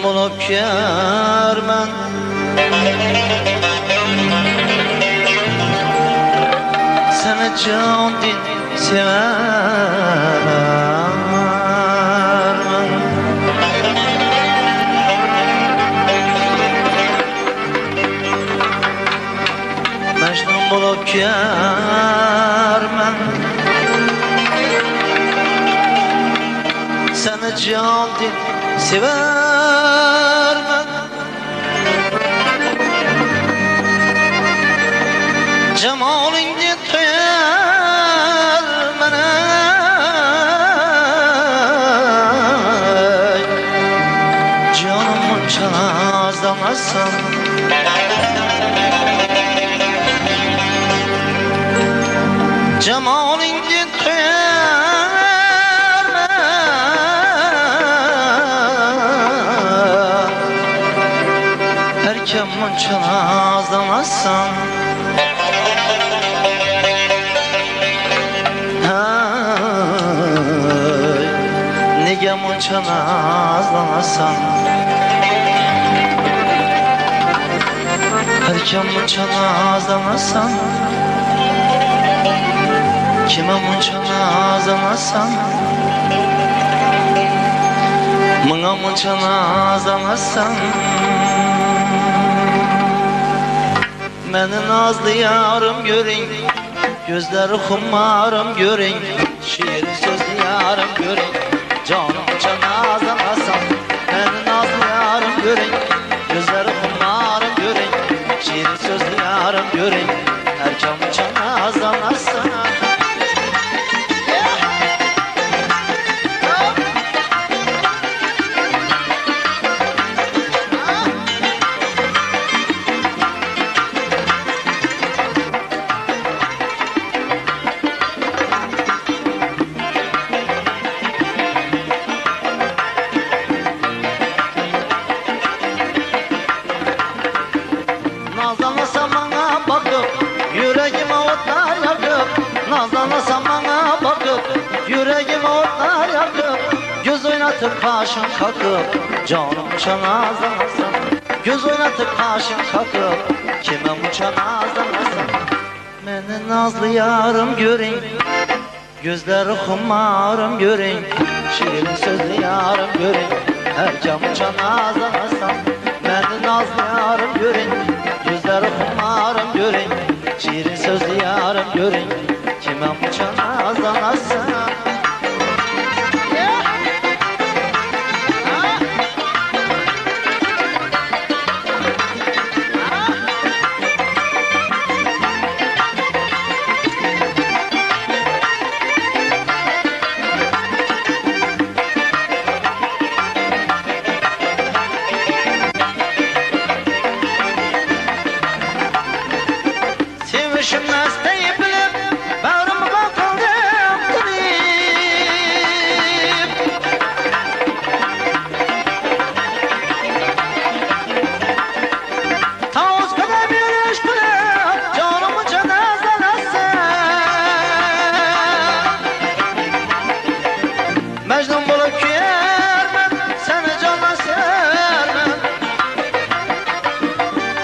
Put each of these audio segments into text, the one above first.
bulup görmen seni can din severmen Mecnun bulup görmen seni can din severmen Cemalinde tüyer mene Canımın çalazlamasın Cemalinde tüyer mene Erkemin çalazlamasın Nege munça nazlanasan Herken munça nazlanasan Kime munça nazlanasan Mına munça nazlanasan Meni nazlı yarım görün Gözleri hummarım görün Şiiri sözlü yarım görün Canım canazan asan Beni nazlı yarım görün Gözleri hummarım görün Şiiri sözlü yarım görün Erkan canazan asan Nazlanasam bana bakıp yüreğime otlar yakıp Nazlanasam bana bakıp yüreğime otlar yakıp Göz oynatıp kaşın kakıp canım nazlanasam Göz oynatıp kaşın kakıp kime muça nazlanasam Beni nazlı yarım görün Gözleri hummarım görün Şirin sözlü yarım görün Erken muça nazlanasam Beni nazlı yarım görün Gözleri hummarım görün Şirin sözlü yarım görün Kime muça nazlanasın Sevmişim mesleği bilip bağrımı kakıldım dilip Tavuz kadar bir iş bilip canımı cenazanasın Mecnun bulup görmen seni canla sermen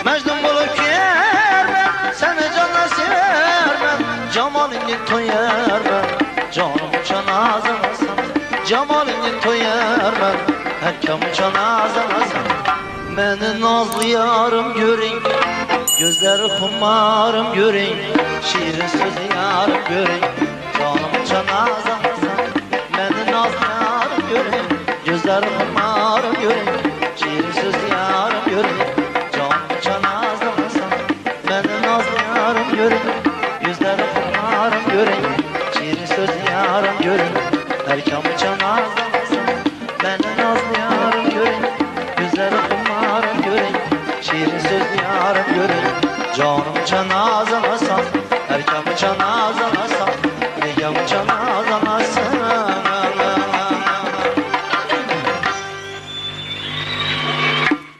Mecnun bulup görmen seni canla sermen Cemalini toyarmen canım canazanasan Cemalini toyarmen herkem canazanasan Beni nazlı yarım görün Gözleri hummarım görün Şirin sözü yarım görün Canım canazanasan Beni nazlı yarım görün Gözleri hummarım görün Şirin sözü yarım görün Canım canazanasan Beni nazlı yarım görün Gözleri hummarım görün Şirin sözlü yarım görün Erkan canazanasan Beni nazlı yarım görün Gözleri hummarım görün Şirin sözlü yarım görün Canım canazanasan Erkan canazanasan